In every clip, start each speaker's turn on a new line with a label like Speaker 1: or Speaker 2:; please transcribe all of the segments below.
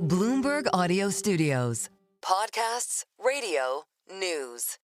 Speaker 1: Bloomberg Audio Studios. Podcasts, radio, news.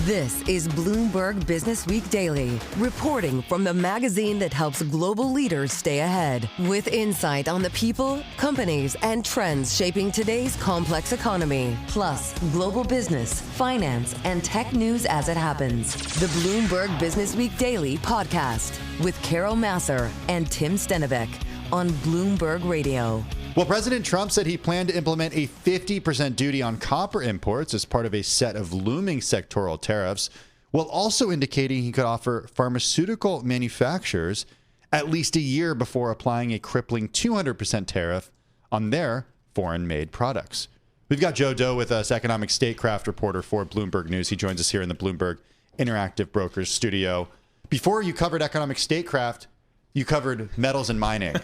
Speaker 1: This is Bloomberg Businessweek Daily, reporting from the magazine that helps global leaders stay ahead, with insight on the people, companies, and trends shaping today's complex economy, plus global business, finance, and tech news as it happens. The Bloomberg Businessweek Daily podcast with Carol Masser and Tim Stenovec on Bloomberg Radio.
Speaker 2: Well, President Trump said he planned to implement a 50% duty on copper imports as part of a set of looming sectoral tariffs, while also indicating he could offer pharmaceutical manufacturers at least a year before applying a crippling 200% tariff on their foreign-made products. We've got Joe Deaux with us, economic statecraft reporter for Bloomberg News. He joins us here in the Bloomberg Interactive Brokers studio. Before you covered economic statecraft, you covered metals and mining.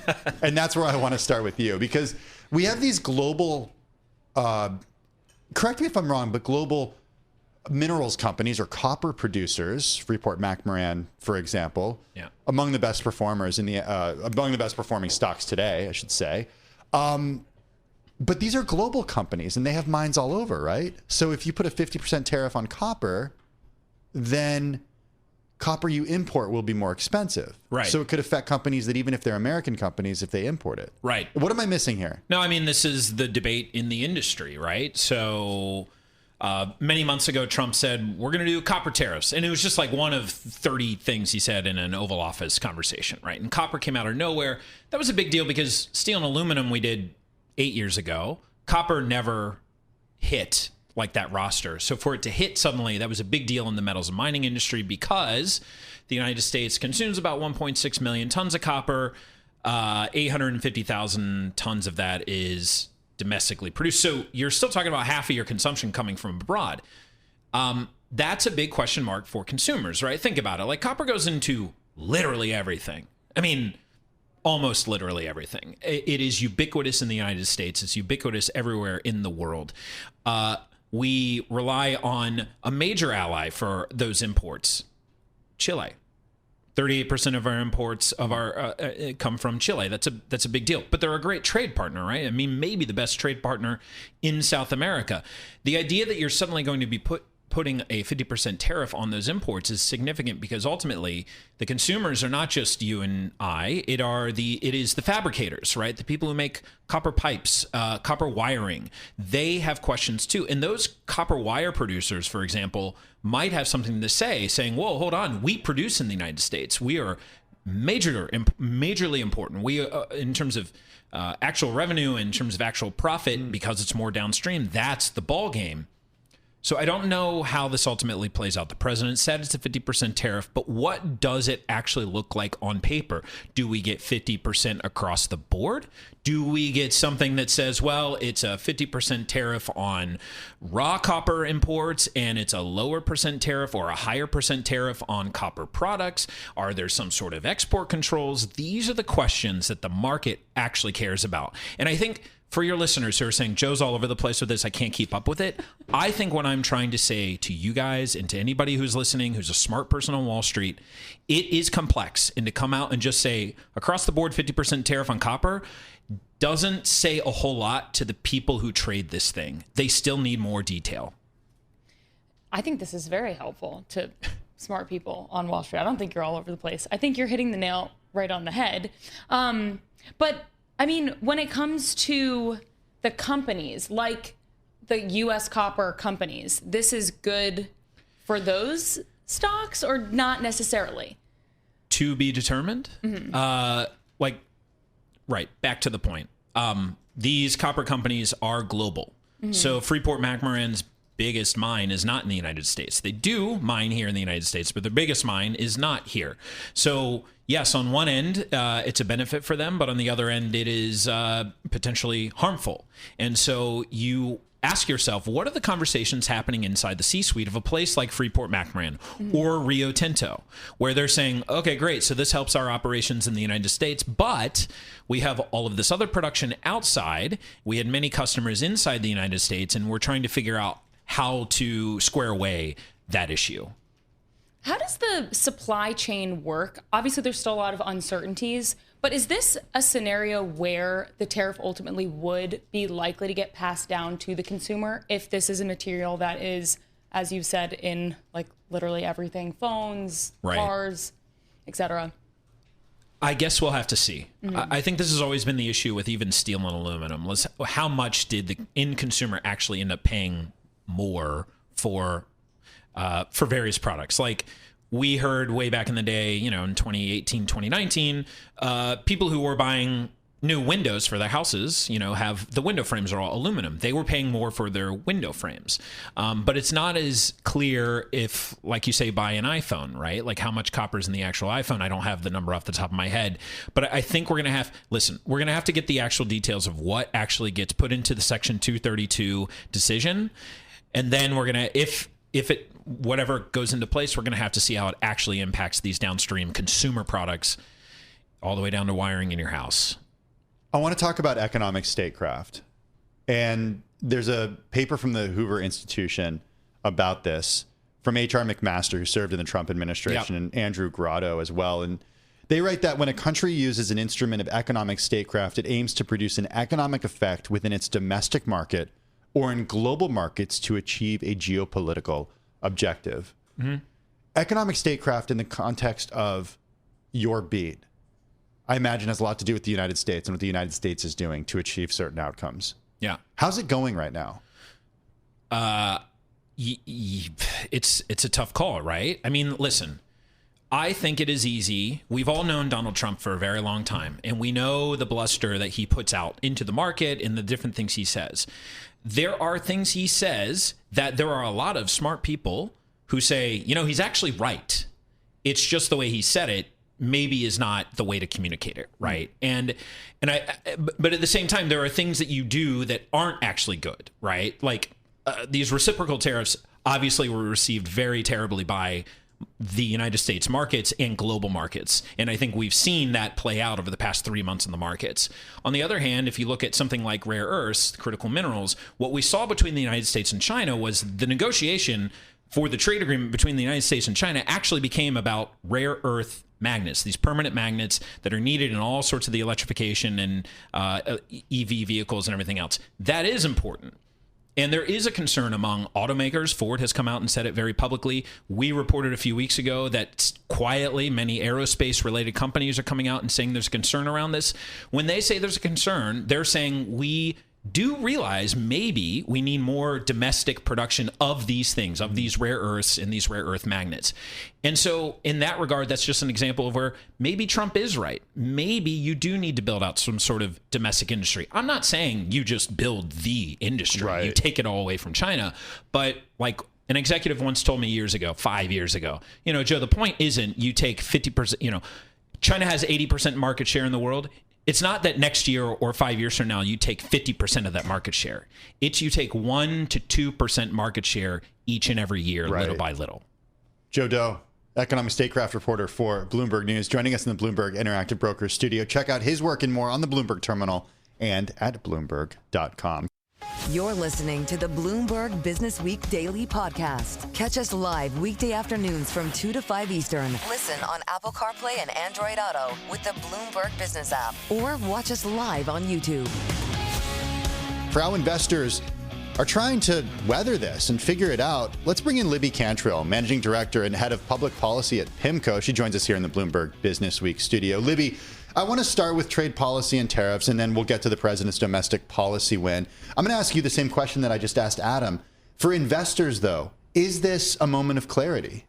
Speaker 2: And that's where I want to start with you, because we have these global, correct me if I'm wrong, but global minerals companies or copper producers, Freeport-McMoRan, for example, among the best performers in the, among the best performing stocks today, I should say. But these are global companies and they have mines all over, right? So if you put a 50% tariff on copper, then copper you import will be more expensive.
Speaker 3: Right.
Speaker 2: So it could affect companies that even if they're American companies, if they import it.
Speaker 3: Right.
Speaker 2: What am I missing here?
Speaker 3: No, I mean, this is the debate in the industry, right? So many months ago, Trump said, we're going to do copper tariffs. And it was just like one of 30 things he said in an Oval Office conversation, right? And copper came out of nowhere. That was a big deal because steel and aluminum we did 8 years ago. Copper never hit like that roster. So for it to hit suddenly, that was a big deal in the metals and mining industry because the United States consumes about 1.6 million tons of copper. 850,000 tons of that is domestically produced. So you're still talking about half of your consumption coming from abroad. That's a big question mark for consumers, right? Think about it. Like copper goes into literally everything. I mean, almost literally everything. It is ubiquitous in the United States. It's ubiquitous everywhere in the world. We rely on a major ally for those imports, Chile. 38% of our imports come from Chile. That's a big deal. But they're a great trade partner, right? I mean, maybe the best trade partner in South America. The idea that you're suddenly going to be putting a 50% tariff on those imports is significant because ultimately the consumers are not just you and I. It is the fabricators, right? The people who make copper pipes, copper wiring. They have questions too. And those copper wire producers, for example, might have something to say, saying, whoa, hold on, we produce in the United States. We are majorly important. We, in terms of actual revenue, in terms of actual profit, because it's more downstream, that's the ball game. So I don't know how this ultimately plays out. The president said it's a 50% tariff, but what does it actually look like on paper? Do we get 50% across the board? Do we get something that says, well, it's a 50% tariff on raw copper imports and it's a lower percent tariff or a higher percent tariff on copper products? Are there some sort of export controls? These are the questions that the market actually cares about. And I think for your listeners who are saying, Joe's all over the place with this, I can't keep up with it. I think what I'm trying to say to you guys and to anybody who's listening, who's a smart person on Wall Street, it is complex. And to come out and just say across the board 50% tariff on copper doesn't say a whole lot to the people who trade this thing. They still need more detail.
Speaker 4: I think this is very helpful to smart people on Wall Street. I don't think you're all over the place. I think you're hitting the nail right on the head. But I mean, when it comes to the companies, like the U.S. copper companies, this is good for those stocks or not necessarily?
Speaker 3: To be determined? Mm-hmm. Right, back to the point. These copper companies are global. Mm-hmm. So Freeport-McMoRan's biggest mine is not in the United States. They do mine here in the United States, but their biggest mine is not here. So yes, on one end, it's a benefit for them, but on the other end, it is potentially harmful. And so you ask yourself, what are the conversations happening inside the C-suite of a place like Freeport-McMoRan or Rio Tinto, where they're saying, okay, great, so this helps our operations in the United States, but we have all of this other production outside. We had many customers inside the United States, and we're trying to figure out how to square away that issue.
Speaker 4: How does the supply chain work? Obviously, there's still a lot of uncertainties, But is this a scenario where the tariff ultimately would be likely to get passed down to the consumer if this is a material that is, as you've said, in like literally everything, phones, cars, etc.?
Speaker 3: I guess we'll have to see. I think this has always been the issue with even steel and aluminum. How much did the end consumer actually end up paying more for various products? Like we heard way back in the day, in 2018, 2019, people who were buying new windows for their houses, have the window frames are all aluminum. They were paying more for their window frames. But it's not as clear if, like you say, buy an iPhone, right? Like how much copper is in the actual iPhone. I don't have the number off the top of my head, but I think we're going to have to get the actual details of what actually gets put into the Section 232 decision. And then we're going to, if it, whatever goes into place, we're going to have to see how it actually impacts these downstream consumer products all the way down to wiring in your house.
Speaker 2: I want to talk about economic statecraft. And there's a paper from the Hoover Institution about this from H.R. McMaster, who served in the Trump administration, and Andrew Grotto as well. And they write that when a country uses an instrument of economic statecraft, it aims to produce an economic effect within its domestic market or in global markets to achieve a geopolitical objective. Economic statecraft in the context of your beat, I imagine, has a lot to do with the United States and what the United States is doing to achieve certain outcomes. Yeah. How's it going right now?
Speaker 3: It's a tough call, right? I mean, listen, I think it is easy. We've all known Donald Trump for a very long time, and we know the bluster that he puts out into the market and the different things he says. There are things he says that there are a lot of smart people who say, he's actually right. It's just the way he said it maybe is not the way to communicate it, right? But at the same time, there are things that you do that aren't actually good, right? Like these reciprocal tariffs obviously were received very terribly by the United States markets and global markets. And I think we've seen that play out over the past 3 months in the markets. On the other hand, if you look at something like rare earths, critical minerals, what we saw between the United States and China was the negotiation for the trade agreement between the United States and China actually became about rare earth magnets, these permanent magnets that are needed in all sorts of the electrification and EV vehicles and everything else. That is important. And there is a concern among automakers. Ford has come out and said it very publicly. We reported a few weeks ago that quietly many aerospace-related companies are coming out and saying there's a concern around this. When they say there's a concern, they're saying we do realize maybe we need more domestic production of these things, of these rare earths and these rare earth magnets. And so in that regard, that's just an example of where maybe Trump is right. Maybe you do need to build out some sort of domestic industry. I'm not saying you just build the industry, right. You take it all away from China. But like an executive once told me 5 years ago, Joe, the point isn't you take 50%, China has 80% market share in the world. It's not that next year or 5 years from now, you take 50% of that market share. It's you take 1% to 2% market share each and every year, right. Little by little.
Speaker 2: Joe Deaux, economic statecraft reporter for Bloomberg News, joining us in the Bloomberg Interactive Brokers studio. Check out his work and more on the Bloomberg terminal and at Bloomberg.com.
Speaker 1: You're listening to the Bloomberg Businessweek Daily Podcast. Catch us live weekday afternoons from 2 to 5 Eastern. Listen on Apple CarPlay and Android Auto with the Bloomberg Business app. Or watch us live on YouTube.
Speaker 2: For how investors are trying to weather this and figure it out, let's bring in Libby Cantrill, Managing Director and Head of Public Policy at PIMCO. She joins us here in the Bloomberg Businessweek studio. Libby, I want to start with trade policy and tariffs, and then we'll get to the president's domestic policy win. I'm going to ask you the same question that I just asked Adam. For investors, though, is this a moment of clarity?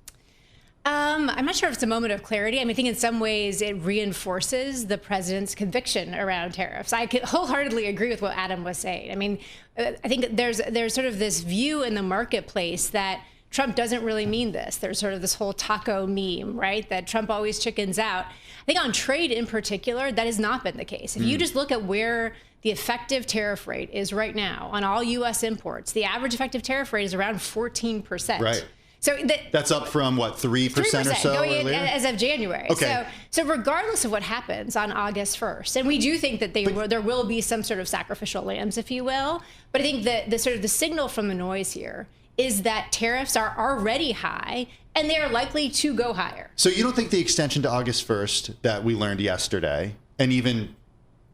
Speaker 5: I'm not sure if it's a moment of clarity. I mean, I think in some ways it reinforces the president's conviction around tariffs. I could wholeheartedly agree with what Adam was saying. I mean, I think there's sort of this view in the marketplace that Trump doesn't really mean this. There's sort of this whole taco meme, right? That Trump always chickens out. I think on trade in particular, that has not been the case. If you just look at where the effective tariff rate is right now on all U.S. imports, the average effective tariff rate is around 14%.
Speaker 2: Right.
Speaker 5: So
Speaker 2: that's up from what, 3% or so
Speaker 5: going
Speaker 2: earlier?
Speaker 5: As of January.
Speaker 2: Okay.
Speaker 5: So regardless of what happens on August 1st, and we do think that there will be some sort of sacrificial lambs, if you will, but I think that the sort of the signal from the noise here is that tariffs are already high and they are likely to go higher.
Speaker 2: So you don't think the extension to August 1st that we learned yesterday and even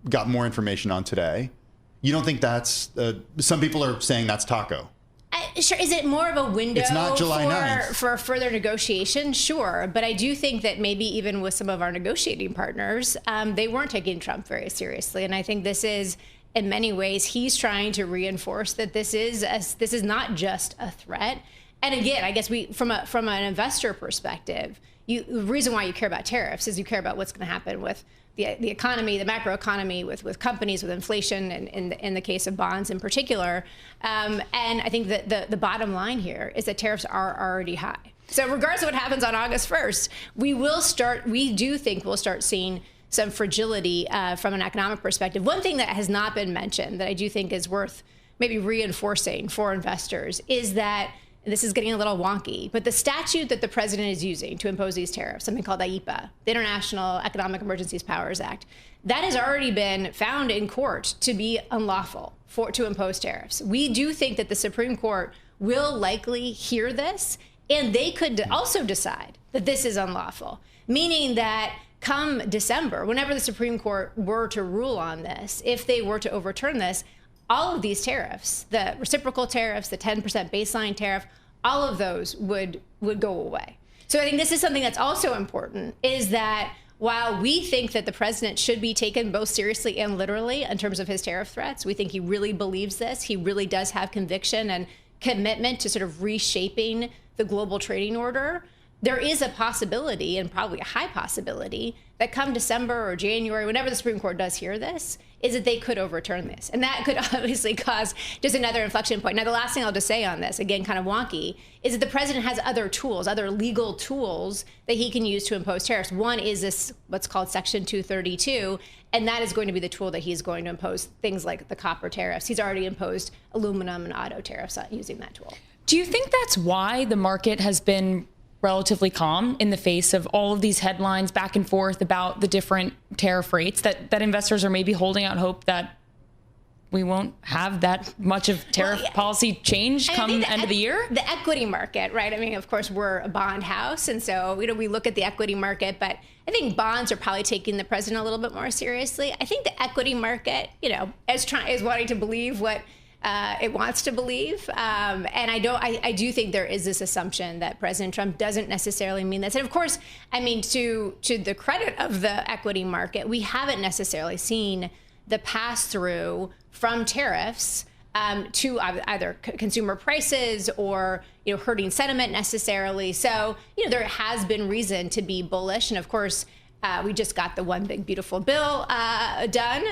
Speaker 2: got more information on today. You don't think that's, some people are saying that's taco.
Speaker 5: Sure. Is it more of a window
Speaker 2: It's not July 9th.
Speaker 5: for further negotiation? Sure. But I do think that maybe even with some of our negotiating partners, they weren't taking Trump very seriously. And I think this is, in many ways, he's trying to reinforce that this is not just a threat. And again, I guess from an investor perspective, the reason why you care about tariffs is you care about what's going to happen with the economy, the macroeconomy, with companies, with inflation, and in the case of bonds in particular. And I think that the bottom line here is that tariffs are already high. So regardless of what happens on August 1st, we do think we'll start seeing some fragility from an economic perspective. One thing that has not been mentioned that I do think is worth maybe reinforcing for investors is that, and this is getting a little wonky, but the statute that the president is using to impose these tariffs, something called IEPA, the International Economic Emergencies Powers Act, that has already been found in court to be unlawful to impose tariffs. We do think that the Supreme Court will likely hear this, and they could also decide that this is unlawful, meaning that come December, whenever the Supreme Court were to rule on this, if they were to overturn this, all of these tariffs, the reciprocal tariffs, the 10% baseline tariff, all of those would go away. So I think this is something that's also important, is that while we think that the president should be taken both seriously and literally in terms of his tariff threats, we think he really believes this. He really does have conviction and commitment to sort of reshaping the global trading order. There is a possibility, and probably a high possibility, that come December or January, whenever the Supreme Court does hear this, is that they could overturn this. And that could obviously cause just another inflection point. Now, the last thing I'll just say on this, again, kind of wonky, is that the president has other tools, other legal tools that he can use to impose tariffs. One is this, what's called Section 232, and that is going to be the tool that he's going to impose things like the copper tariffs. He's already imposed aluminum and auto tariffs using that tool.
Speaker 4: Do you think that's why the market has been relatively calm in the face of all of these headlines back and forth about the different tariff rates, that investors are maybe holding out hope that we won't have that much of tariff policy change come end of the year?
Speaker 5: The equity market, right? I mean, of course, we're a bond house. And so, we look at the equity market, but I think bonds are probably taking the president a little bit more seriously. I think the equity market, is wanting to believe what it wants to believe. And I do think there is this assumption that President Trump doesn't necessarily mean this. And of course, I mean, to the credit of the equity market, we haven't necessarily seen the pass through from tariffs to either consumer prices or, hurting sentiment necessarily. So, there has been reason to be bullish. And of course, we just got the one big beautiful bill done.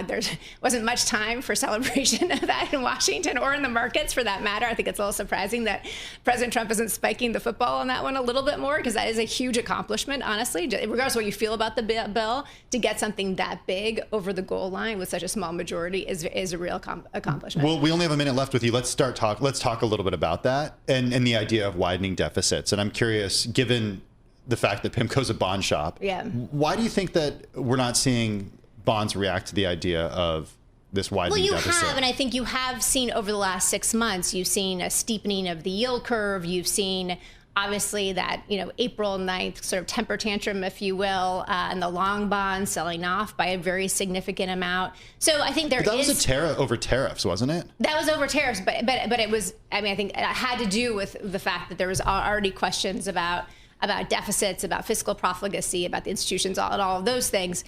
Speaker 5: There wasn't much time for celebration of that in Washington or in the markets for that matter. I think it's a little surprising that President Trump isn't spiking the football on that one a little bit more, because that is a huge accomplishment, honestly. Regardless of what you feel about the bill, to get something that big over the goal line with such a small majority is a real accomplishment.
Speaker 2: Well, we only have a minute left with you. Let's talk a little bit about that and the idea of widening deficits. And I'm curious, given the fact that PIMCO's a bond shop.
Speaker 5: Yeah.
Speaker 2: Why do you think that we're not seeing bonds react to the idea of this widening deficit?
Speaker 5: Well, you have, and I think you have seen over the last 6 months, you've seen a steepening of the yield curve. You've seen, obviously, that, April 9th sort of temper tantrum, if you will, and the long bonds selling off by a very significant amount. So I think
Speaker 2: that was a tariff over tariffs, wasn't it?
Speaker 5: That was over tariffs, but it was, I think it had to do with the fact that there was already questions about deficits, about fiscal profligacy, about the institutions, all of those things.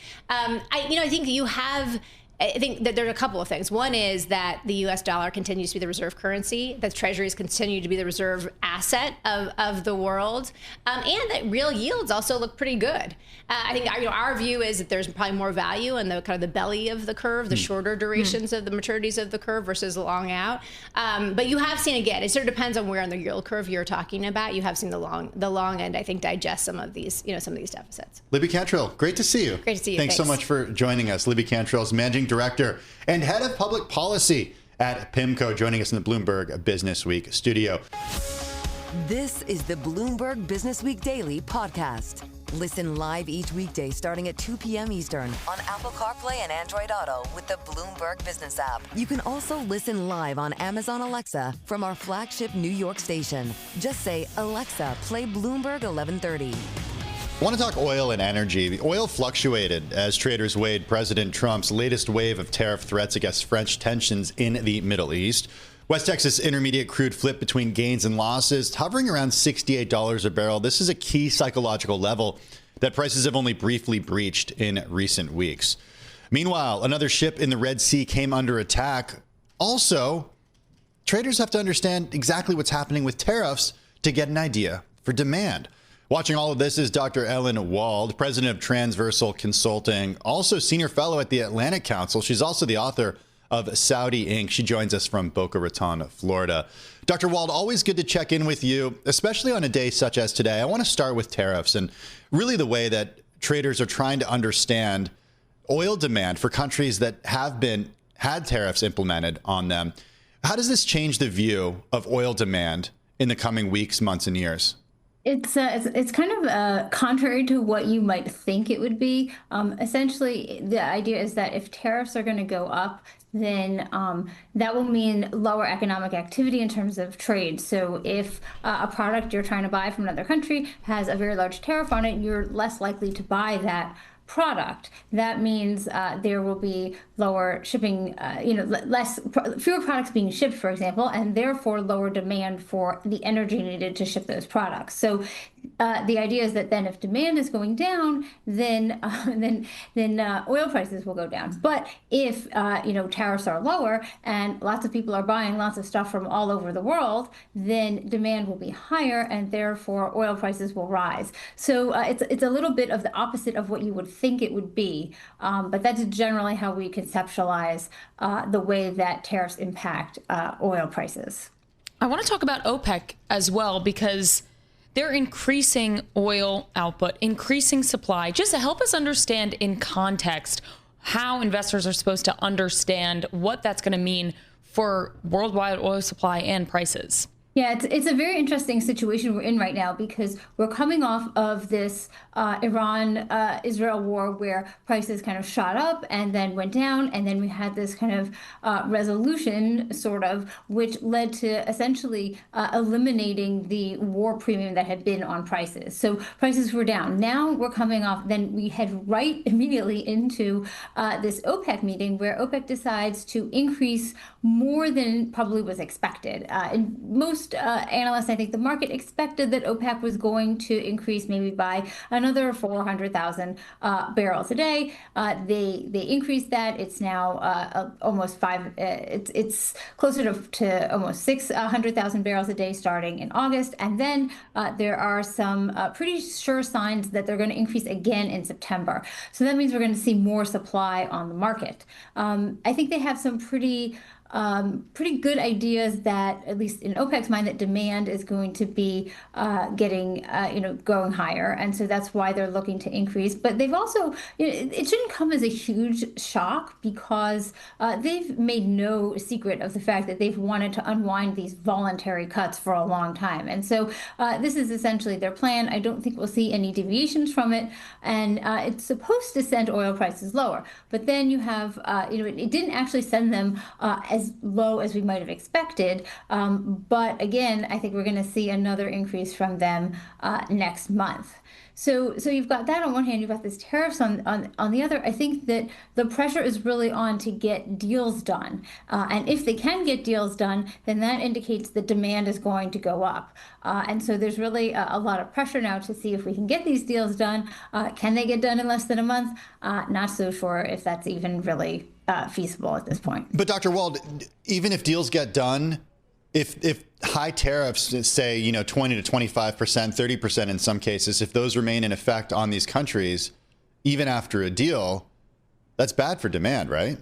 Speaker 5: I think that there are a couple of things. One is that the U.S. dollar continues to be the reserve currency, that treasuries continue to be the reserve asset of the world, and that real yields also look pretty good. I think our view is that there's probably more value in the kind of the belly of the curve, the shorter durations of the maturities of the curve versus the long out. But you have seen, again, it sort of depends on where on the yield curve you're talking about. You have seen the long end, I think, digest some of these deficits.
Speaker 2: Libby Cantrell, great to see you.
Speaker 5: Great to see you.
Speaker 2: Thanks so much for joining us. Libby Cantrell is Managing Director and Head of Public Policy at PIMCO, joining us in the Bloomberg Businessweek studio.
Speaker 1: This is the Bloomberg Businessweek Daily podcast. Listen live each weekday starting at 2 p.m. Eastern on Apple CarPlay and Android Auto with the Bloomberg Business app. You can also listen live on Amazon Alexa from our flagship New York station. Just say, Alexa, play Bloomberg 1130.
Speaker 2: I want to talk oil and energy. The oil fluctuated as traders weighed President Trump's latest wave of tariff threats against French tensions in the Middle East. West Texas Intermediate crude flipped between gains and losses, hovering around $68 a barrel. This is a key psychological level that prices have only briefly breached in recent weeks. Meanwhile, another ship in the Red Sea came under attack. Also, traders have to understand exactly what's happening with tariffs to get an idea for demand. Watching all of this is Dr. Ellen Wald, president of Transversal Consulting, also senior fellow at the Atlantic Council. She's also the author of Saudi Inc. She joins us from Boca Raton, Florida. Dr. Wald, always good to check in with you, especially on a day such as today. I want to start with tariffs and really the way that traders are trying to understand oil demand for countries that have had tariffs implemented on them. How does this change the view of oil demand in the coming weeks, months, and years?
Speaker 6: It's kind of contrary to what you might think it would be. Essentially, the idea is that if tariffs are going to go up, then that will mean lower economic activity in terms of trade. So if a product you're trying to buy from another country has a very large tariff on it, you're less likely to buy that product. That means there will be lower shipping, fewer products being shipped, for example, and therefore lower demand for the energy needed to ship those products. So the idea is that then if demand is going down, then oil prices will go down. But if tariffs are lower and lots of people are buying lots of stuff from all over the world, then demand will be higher and therefore oil prices will rise. So it's a little bit of the opposite of what you would think it would be, but that's generally how we conceptualize the way that tariffs impact oil prices.
Speaker 4: I want to talk about OPEC as well, because they're increasing oil output, increasing supply. Just to help us understand in context how investors are supposed to understand what that's going to mean for worldwide oil supply and prices.
Speaker 6: Yeah, it's a very interesting situation we're in right now, because we're coming off of this Iran-Israel war where prices kind of shot up and then went down, and then we had this kind of resolution, sort of, which led to essentially eliminating the war premium that had been on prices. So prices were down. Now we're coming off, then we head right immediately into this OPEC meeting where OPEC decides to increase more than probably was expected. And most analysts, I think the market expected that OPEC was going to increase maybe by another 400,000 barrels a day. They increased that. It's now almost it's closer to almost 600,000 barrels a day starting in August. And then there are some pretty sure signs that they're going to increase again in September. So that means we're going to see more supply on the market. I think they have some pretty good ideas that, at least in OPEC's mind, that demand is going to be going higher. And so that's why they're looking to increase. But they've also, it shouldn't come as a huge shock, because they've made no secret of the fact that they've wanted to unwind these voluntary cuts for a long time. And so this is essentially their plan. I don't think we'll see any deviations from it. And it's supposed to send oil prices lower. But then you have, it didn't actually send them as low as we might have expected. But again, I think we're going to see another increase from them next month. So you've got that on one hand, you've got this tariffs on the other. I think that the pressure is really on to get deals done. And if they can get deals done, then that indicates that demand is going to go up. And so there's really a lot of pressure now to see if we can get these deals done. Can they get done in less than a month? Not so sure if that's even really feasible at this point.
Speaker 2: But Dr. Wald, even if deals get done, if high tariffs, say, 20 to 25%, 30% in some cases, if those remain in effect on these countries, even after a deal, that's bad for demand, right?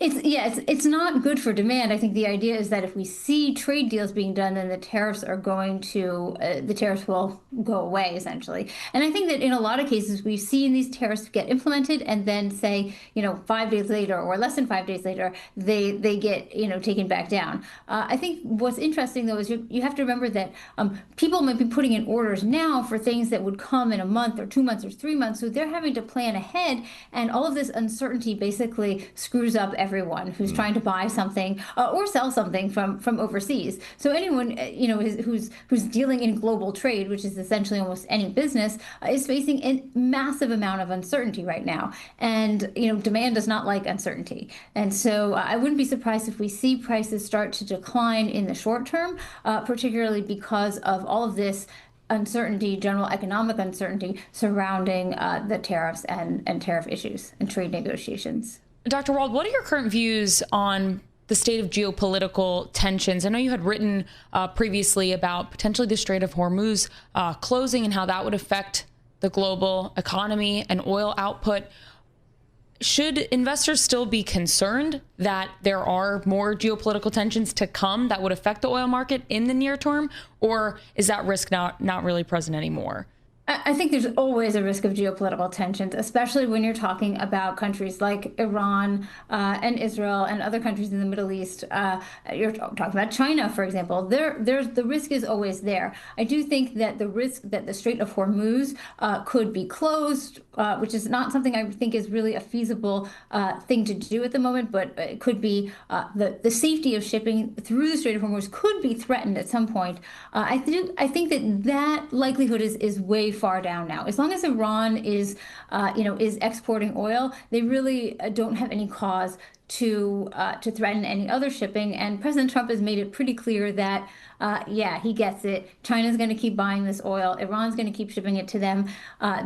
Speaker 6: It's not good for demand. I think the idea is that if we see trade deals being done, then the tariffs will go away, essentially. And I think that in a lot of cases, we've seen these tariffs get implemented, and then say, 5 days later or less than 5 days later, they get, taken back down. I think what's interesting, though, is you have to remember that people might be putting in orders now for things that would come in a month or 2 months or 3 months. So they're having to plan ahead, and all of this uncertainty basically screws up everything. everyone who's trying to buy something or sell something from overseas. So anyone who's dealing in global trade, which is essentially almost any business, is facing a massive amount of uncertainty right now. And demand does not like uncertainty. And so I wouldn't be surprised if we see prices start to decline in the short term, particularly because of all of this uncertainty, general economic uncertainty surrounding the tariffs and tariff issues and trade negotiations.
Speaker 4: Dr. Wald, what are your current views on the state of geopolitical tensions? I know you had written previously about potentially the Strait of Hormuz closing and how that would affect the global economy and oil output. Should investors still be concerned that there are more geopolitical tensions to come that would affect the oil market in the near term, or is that risk not really present anymore?
Speaker 6: I think there's always a risk of geopolitical tensions, especially when you're talking about countries like Iran and Israel and other countries in the Middle East. You're talking about China, for example. The risk is always there. I do think that the risk that the Strait of Hormuz could be closed, which is not something I think is really a feasible thing to do at the moment, but it could be the safety of shipping through the Strait of Hormuz could be threatened at some point. I think that likelihood is way far down now. As long as Iran is exporting oil, they really don't have any cause to threaten any other shipping. And President Trump has made it pretty clear that, he gets it. China's going to keep buying this oil. Iran's going to keep shipping it to them.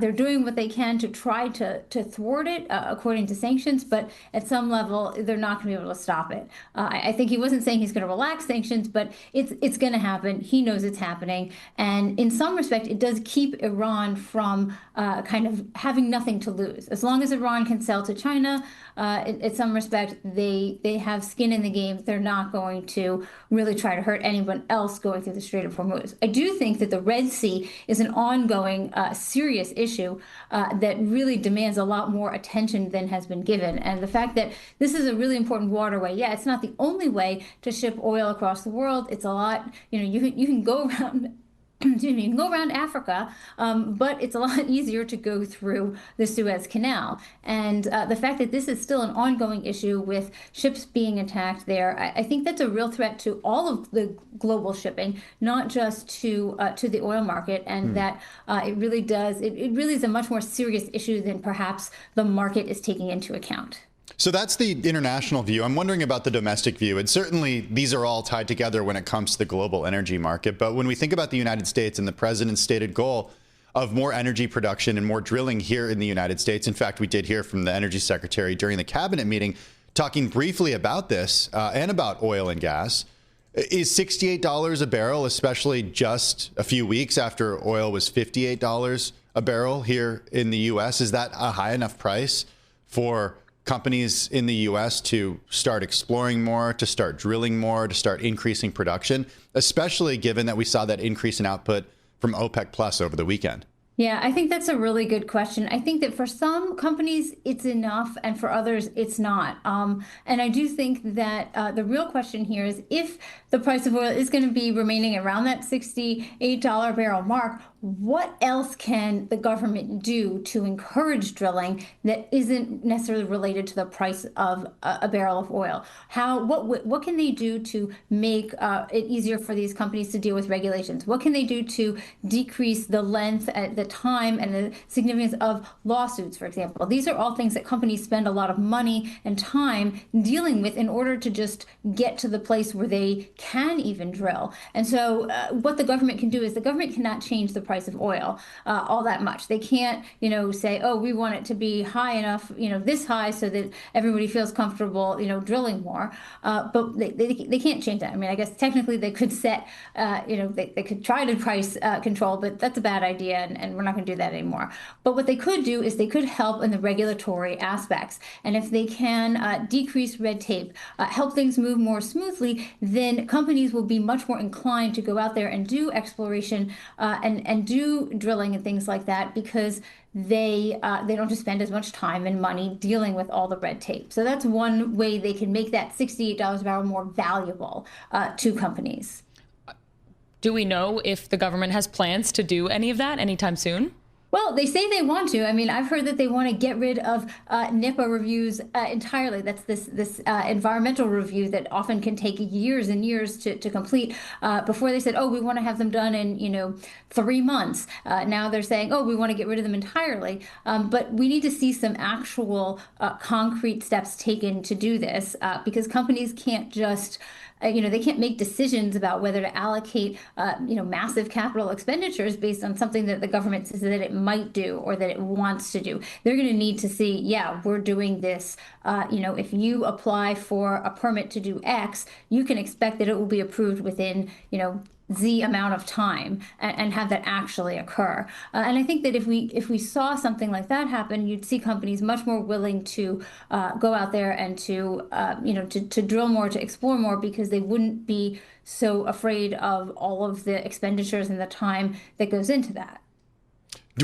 Speaker 6: They're doing what they can to try to thwart it according to sanctions, but at some level, they're not going to be able to stop it. I think he wasn't saying he's going to relax sanctions, but it's going to happen. He knows it's happening. And in some respect, it does keep Iran from kind of having nothing to lose. As long as Iran can sell to China, in some respect, they have skin in the game. They're not going to really try to hurt anyone else going through the Strait of Hormuz. I do think that the Red Sea is an ongoing serious issue that really demands a lot more attention than has been given. And the fact that this is a really important waterway, it's not the only way to ship oil across the world. It's a lot, you can go around you can go around Africa, but it's a lot easier to go through the Suez Canal. And the fact that this is still an ongoing issue with ships being attacked there, I think that's a real threat to all of the global shipping, not just to the oil market. And that it really is a much more serious issue than perhaps the market is taking into account.
Speaker 2: So that's the international view. I'm wondering about the domestic view. And certainly these are all tied together when it comes to the global energy market. But when we think about the United States and the president's stated goal of more energy production and more drilling here in the United States, in fact, we did hear from the energy secretary during the cabinet meeting talking briefly about this and about oil and gas. Is $68 a barrel, especially just a few weeks after oil was $58 a barrel here in the U.S., is that a high enough price for companies in the U.S. to start exploring more, to start drilling more, to start increasing production, especially given that we saw that increase in output from OPEC Plus over the weekend?
Speaker 6: Yeah, I think that's a really good question. I think that for some companies, it's enough, and for others, it's not. And I do think that the real question here is if the price of oil is going to be remaining around that $68 barrel mark, what else can the government do to encourage drilling that isn't necessarily related to the price of a barrel of oil? What can they do to make it easier for these companies to deal with regulations? What can they do to decrease the length, the time, and the significance of lawsuits, for example? These are all things that companies spend a lot of money and time dealing with in order to just get to the place where they can even drill. And so what the government can do is the government cannot change the price of oil all that much. They can't, say, oh, we want it to be high enough, this high so that everybody feels comfortable, drilling more. But they can't change that. I mean, I guess technically they could set, they could try to price control, but that's a bad idea, and we're not going to do that anymore. But what they could do is they could help in the regulatory aspects. And if they can decrease red tape, help things move more smoothly, then companies will be much more inclined to go out there and do exploration and do drilling and things like that, because they don't have to spend as much time and money dealing with all the red tape. So that's one way they can make that $68 a barrel more valuable to companies.
Speaker 4: Do we know if the government has plans to do any of that anytime soon?
Speaker 6: Well, they say they want to. I mean, I've heard that they want to get rid of NIPA reviews entirely. That's this environmental review that often can take years and years to complete. Before they said, oh, we want to have them done in 3 months. Now they're saying, oh, we want to get rid of them entirely. But we need to see some actual concrete steps taken to do this because companies can't just they can't make decisions about whether to allocate, massive capital expenditures based on something that the government says that it might do or that it wants to do. They're going to need to see, yeah, we're doing this. If you apply for a permit to do X, you can expect that it will be approved within, Z amount of time and have that actually occur. And I think that if we saw something like that happen, you'd see companies much more willing to go out there and to drill more, to explore more, because they wouldn't be so afraid of all of the expenditures and the time that goes into that.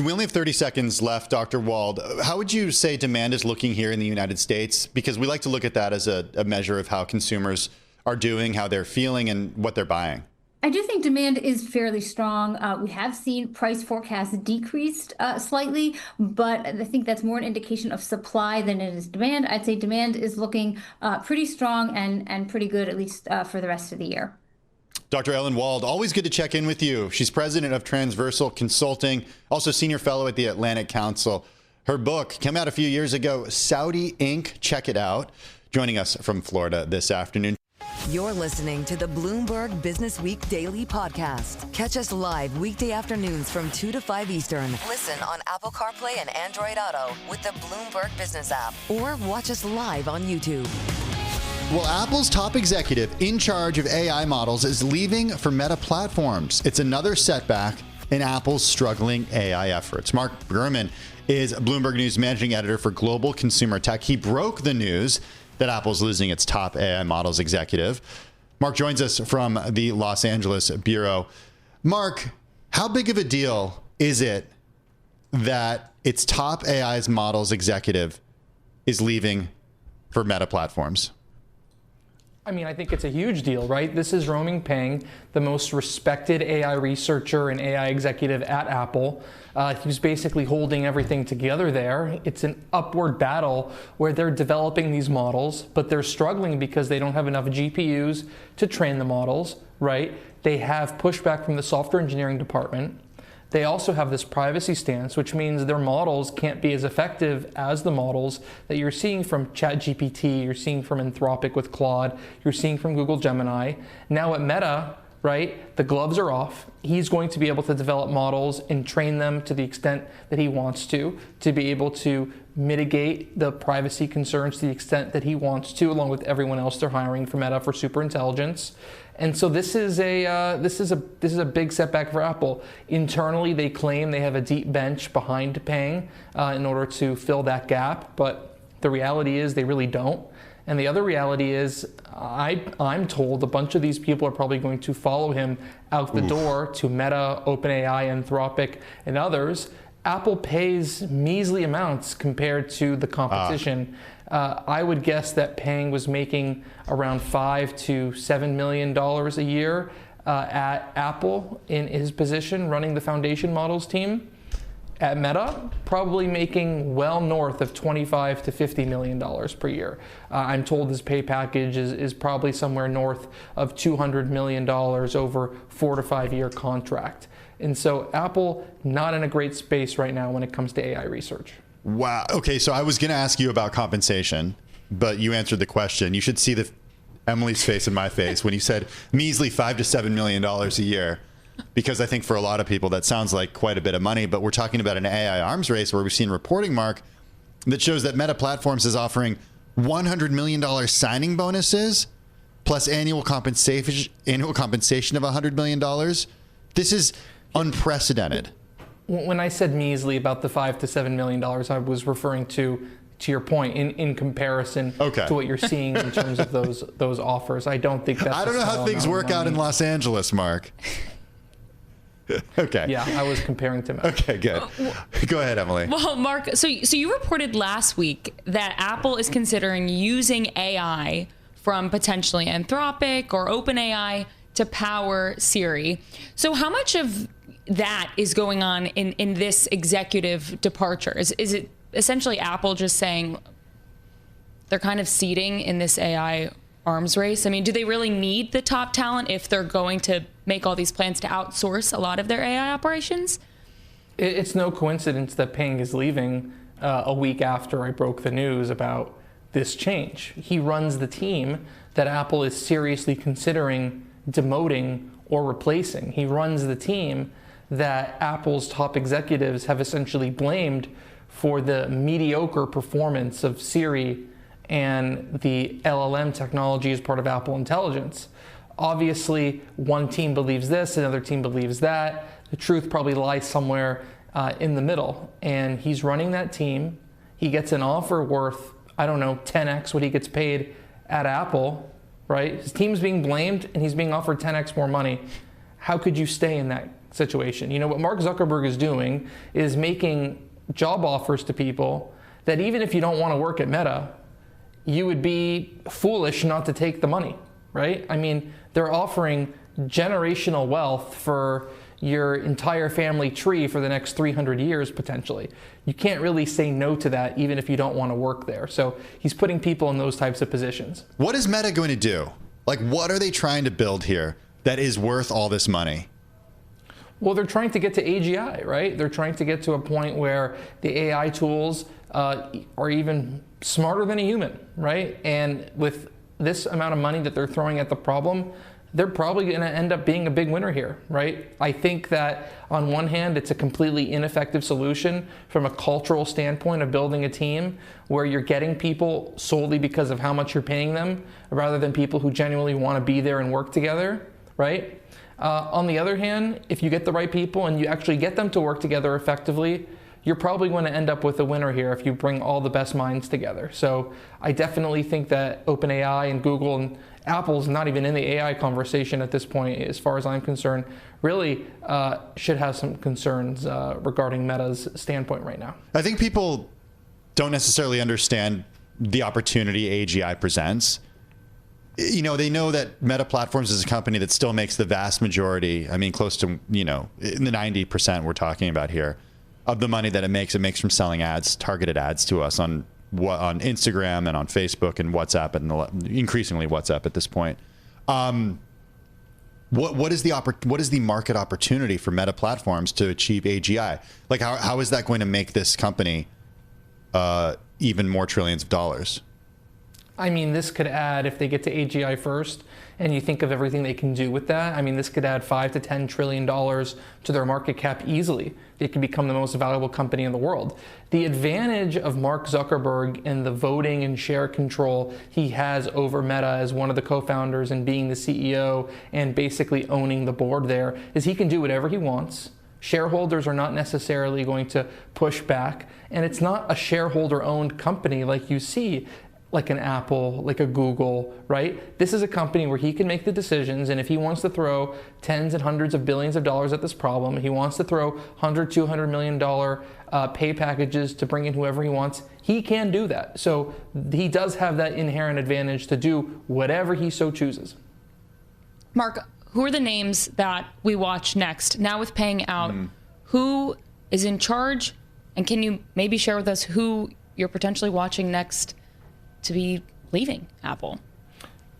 Speaker 2: We only have 30 seconds left, Dr. Wald. How would you say demand is looking here in the United States? Because we like to look at that as a measure of how consumers are doing, how they're feeling, and what they're buying.
Speaker 6: I do think demand is fairly strong. We have seen price forecasts decreased slightly, but I think that's more an indication of supply than it is demand. I'd say demand is looking pretty strong and pretty good, at least for the rest of the year.
Speaker 2: Dr. Ellen Wald, always good to check in with you. She's president of Transversal Consulting, also senior fellow at the Atlantic Council. Her book came out a few years ago, Saudi Inc. Check it out. Joining us from Florida this afternoon.
Speaker 1: You're listening to the Bloomberg Businessweek Daily Podcast. Catch us live weekday afternoons from 2 to 5 Eastern. Listen on Apple CarPlay and Android Auto with the Bloomberg Business app. Or watch us live on YouTube.
Speaker 2: Well, Apple's top executive in charge of AI models is leaving for Meta Platforms. It's another setback in Apple's struggling AI efforts. Mark Gurman is Bloomberg News managing editor for Global Consumer Tech. He broke the news that Apple's losing its top AI models executive. Mark joins us from the Los Angeles Bureau. Mark, how big of a deal is it that its top AI's models executive is leaving for Meta Platforms?
Speaker 7: I mean, I think it's a huge deal, right? This is Roming Pang, the most respected AI researcher and AI executive at Apple. He's basically holding everything together there. It's an upward battle where they're developing these models, but they're struggling because they don't have enough GPUs to train the models, right? They have pushback from the software engineering department. They also have this privacy stance, which means their models can't be as effective as the models that you're seeing from ChatGPT, you're seeing from Anthropic with Claude, you're seeing from Google Gemini. Now at Meta, right, the gloves are off. He's going to be able to develop models and train them to the extent that he wants to be able to mitigate the privacy concerns to the extent that he wants to, along with everyone else they're hiring for Meta for superintelligence. And so this is a big setback for Apple. Internally, they claim they have a deep bench behind Pang in order to fill that gap, but the reality is they really don't. And the other reality is, I'm told a bunch of these people are probably going to follow him out the door to Meta, OpenAI, Anthropic, and others. Apple pays measly amounts compared to the competition. I would guess that Pang was making around $5 to $7 million a year at Apple in his position running the foundation models team. At Meta, probably making well north of $25 to $50 million per year. I'm told his pay package is probably somewhere north of $200 million over 4 to 5 year contract. And so Apple, not in a great space right now when it comes to AI research.
Speaker 2: Wow. Okay, so I was going to ask you about compensation, but you answered the question. You should see Emily's face and my face when you said measly $5 to $7 million a year, because I think for a lot of people that sounds like quite a bit of money. But we're talking about an AI arms race where we've seen reporting, Mark, that shows that Meta Platforms is offering $100 million signing bonuses plus annual compensation of $100 million. This is unprecedented.
Speaker 7: When I said measly about the $5 to $7 million, I was referring to your point in comparison to what you're seeing in terms of those offers. I don't think that's.
Speaker 2: I don't know how things work out in Los Angeles, Mark. Okay.
Speaker 7: Yeah, I was comparing to Meta.
Speaker 2: Okay, good. Go ahead, Emily.
Speaker 4: Well, Mark, so you reported last week that Apple is considering using AI from potentially Anthropic or OpenAI to power Siri. So how much of that is going on in this executive departure? Is it essentially Apple just saying they're kind of ceding in this AI arms race? I mean, do they really need the top talent if they're going to make all these plans to outsource a lot of their AI operations?
Speaker 7: It's no coincidence that Peng is leaving a week after I broke the news about this change. He runs the team that Apple is seriously considering demoting or replacing. He runs the team that Apple's top executives have essentially blamed for the mediocre performance of Siri and the LLM technology as part of Apple Intelligence. Obviously, one team believes this, another team believes that. The truth probably lies somewhere in the middle. And he's running that team. He gets an offer worth, I don't know, 10x what he gets paid at Apple, right? His team's being blamed and he's being offered 10x more money. How could you stay in that situation? You know, what Mark Zuckerberg is doing is making job offers to people that even if you don't want to work at Meta, you would be foolish not to take the money, right? I mean, they're offering generational wealth for your entire family tree for the next 300 years, potentially. You can't really say no to that, even if you don't want to work there. So he's putting people in those types of positions.
Speaker 2: What is Meta going to do? Like, what are they trying to build here that is worth all this money?
Speaker 7: Well, they're trying to get to AGI, right? They're trying to get to a point where the AI tools are even smarter than a human, right? And with this amount of money that they're throwing at the problem, they're probably going to end up being a big winner here, right? I think that on one hand, it's a completely ineffective solution from a cultural standpoint of building a team where you're getting people solely because of how much you're paying them rather than people who genuinely want to be there and work together, right? On the other hand, if you get the right people and you actually get them to work together effectively, you're probably going to end up with a winner here if you bring all the best minds together. So I definitely think that OpenAI and Google and Apple's not even in the AI conversation at this point, as far as I'm concerned, really should have some concerns regarding Meta's standpoint right now.
Speaker 2: I think people don't necessarily understand the opportunity AGI presents. You know, they know that Meta Platforms is a company that still makes the vast majority, I mean, close to, you know, in the 90% we're talking about here, of the money that it makes from selling ads, targeted ads to us on Instagram and on Facebook and WhatsApp, and increasingly WhatsApp at this point. What is the market opportunity for Meta Platforms to achieve AGI? Like, how is that going to make this company even more trillions of dollars?
Speaker 7: I mean, this could add, if they get to AGI first, and you think of everything they can do with that, I mean, this could add $5 to $10 trillion to their market cap easily. They could become the most valuable company in the world. The advantage of Mark Zuckerberg and the voting and share control he has over Meta as one of the co-founders and being the CEO and basically owning the board there is he can do whatever he wants. Shareholders are not necessarily going to push back, and it's not a shareholder-owned company like you see, like an Apple, like a Google, right? This is a company where he can make the decisions, and if he wants to throw tens and hundreds of billions of dollars at this problem, he wants to throw $100, $200 million pay packages to bring in whoever he wants, he can do that. So he does have that inherent advantage to do whatever he so chooses.
Speaker 4: Mark, who are the names that we watch next? Now with paying out, who is in charge? And can you maybe share with us who you're potentially watching next to be leaving Apple?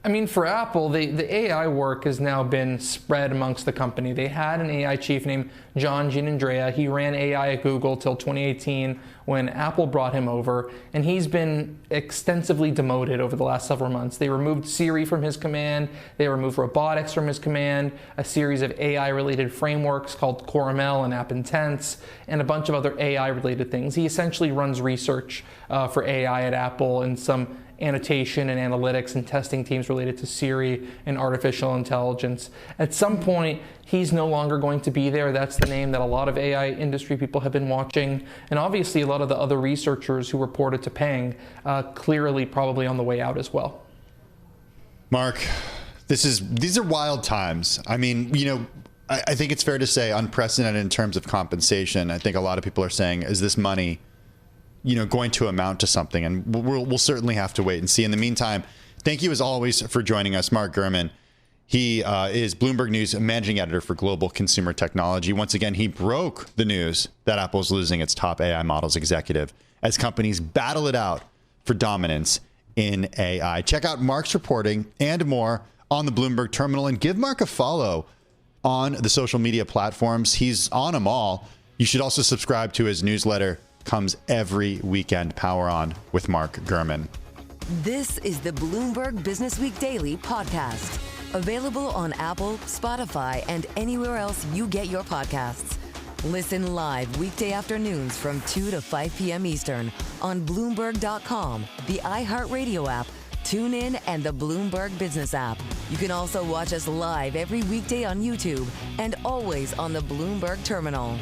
Speaker 7: I mean, for Apple, the AI work has now been spread amongst the company. They had an AI chief named John Giannandrea. He ran AI at Google till 2018 when Apple brought him over, and he's been extensively demoted over the last several months. They removed Siri from his command. They removed robotics from his command, a series of AI-related frameworks called CoreML and App Intense, and a bunch of other AI-related things. He essentially runs research for AI at Apple and some annotation and analytics and testing teams related to Siri and artificial intelligence. At some point, he's no longer going to be there. That's the name that a lot of AI industry people have been watching. And obviously, a lot of the other researchers who reported to Peng clearly probably on the way out as well.
Speaker 2: Mark, these are wild times. I mean, you know, I think it's fair to say unprecedented in terms of compensation. I think a lot of people are saying, is this money, you know, going to amount to something? And we'll certainly have to wait and see. In the meantime, thank you as always for joining us, Mark Gurman. He is Bloomberg News managing editor for global consumer technology. Once again, he broke the news that Apple's losing its top AI models executive as companies battle it out for dominance in AI. Check out Mark's reporting and more on the Bloomberg terminal, and give Mark a follow on the social media platforms. He's on them all. You should also subscribe to his newsletter. Comes every weekend. Power On with Mark Gurman.
Speaker 1: This is the Bloomberg Businessweek Daily podcast. Available on Apple, Spotify, and anywhere else you get your podcasts. Listen live weekday afternoons from 2 to 5 p.m. Eastern on Bloomberg.com, the iHeartRadio app, TuneIn, and the Bloomberg Business app. You can also watch us live every weekday on YouTube and always on the Bloomberg terminal.